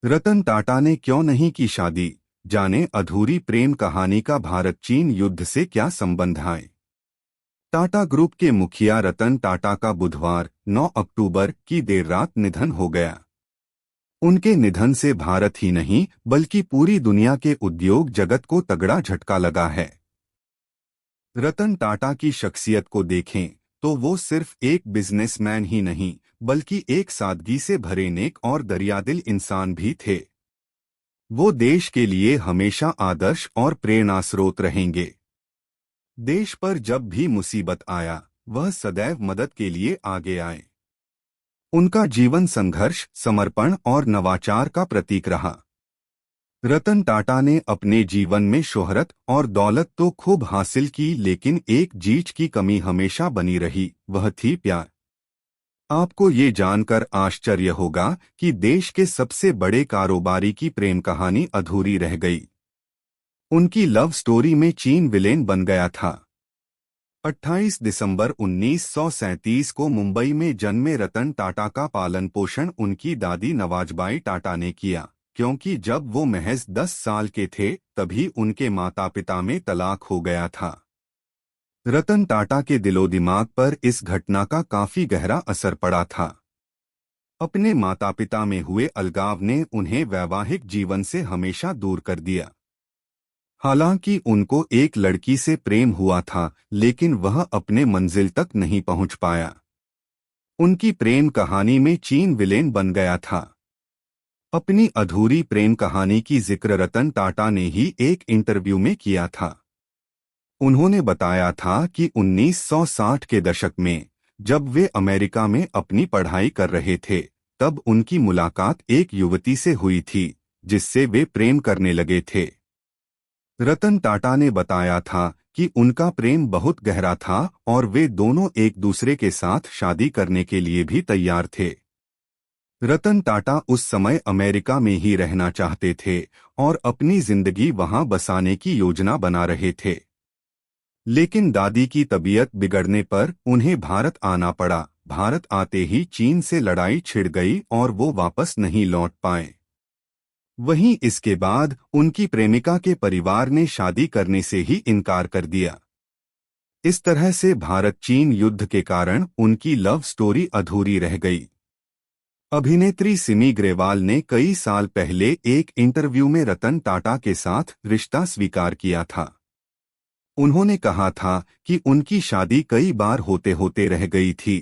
रतन टाटा ने क्यों नहीं की शादी, जाने अधूरी प्रेम कहानी का भारत चीन युद्ध से क्या संबंध है। टाटा ग्रुप के मुखिया रतन टाटा का बुधवार 9 अक्टूबर की देर रात निधन हो गया। उनके निधन से भारत ही नहीं बल्कि पूरी दुनिया के उद्योग जगत को तगड़ा झटका लगा है। रतन टाटा की शख्सियत को देखें तो वो सिर्फ एक बिजनेसमैन ही नहीं बल्कि एक सादगी से भरे नेक और दरियादिल इंसान भी थे। वो देश के लिए हमेशा आदर्श और प्रेरणा स्रोत रहेंगे। देश पर जब भी मुसीबत आया वह सदैव मदद के लिए आगे आए। उनका जीवन संघर्ष, समर्पण और नवाचार का प्रतीक रहा। रतन टाटा ने अपने जीवन में शोहरत और दौलत तो खूब हासिल की, लेकिन एक चीज की कमी हमेशा बनी रही, वह थी प्यार। आपको ये जानकर आश्चर्य होगा कि देश के सबसे बड़े कारोबारी की प्रेम कहानी अधूरी रह गई। उनकी लव स्टोरी में चीन विलेन बन गया था। 28 दिसंबर 1937 को मुंबई में जन्मे रतन टाटा का पालन पोषण उनकी दादी नवाजबाई टाटा ने किया, क्योंकि जब वो महज 10 साल के थे तभी उनके माता पिता में तलाक हो गया था। रतन टाटा के दिलो दिमाग पर इस घटना का काफी गहरा असर पड़ा था। अपने माता पिता में हुए अलगाव ने उन्हें वैवाहिक जीवन से हमेशा दूर कर दिया। हालांकि उनको एक लड़की से प्रेम हुआ था, लेकिन वह अपने मंजिल तक नहीं पहुंच पाया। उनकी प्रेम कहानी में चीन विलेन बन गया था। अपनी अधूरी प्रेम कहानी की जिक्र रतन टाटा ने ही एक इंटरव्यू में किया था। उन्होंने बताया था कि 1960 के दशक में जब वे अमेरिका में अपनी पढ़ाई कर रहे थे तब उनकी मुलाकात एक युवती से हुई थी जिससे वे प्रेम करने लगे थे। रतन टाटा ने बताया था कि उनका प्रेम बहुत गहरा था और वे दोनों एक दूसरे के साथ शादी करने के लिए भी तैयार थे। रतन टाटा उस समय अमेरिका में ही रहना चाहते थे और अपनी जिंदगी वहां बसाने की योजना बना रहे थे, लेकिन दादी की तबीयत बिगड़ने पर उन्हें भारत आना पड़ा। भारत आते ही चीन से लड़ाई छिड़ गई और वो वापस नहीं लौट पाए। वहीं इसके बाद उनकी प्रेमिका के परिवार ने शादी करने से ही इनकार कर दिया। इस तरह से भारत चीन युद्ध के कारण उनकी लव स्टोरी अधूरी रह गई। अभिनेत्री सिमी ग्रेवाल ने कई साल पहले एक इंटरव्यू में रतन टाटा के साथ रिश्ता स्वीकार किया था। उन्होंने कहा था कि उनकी शादी कई बार होते होते रह गई थी।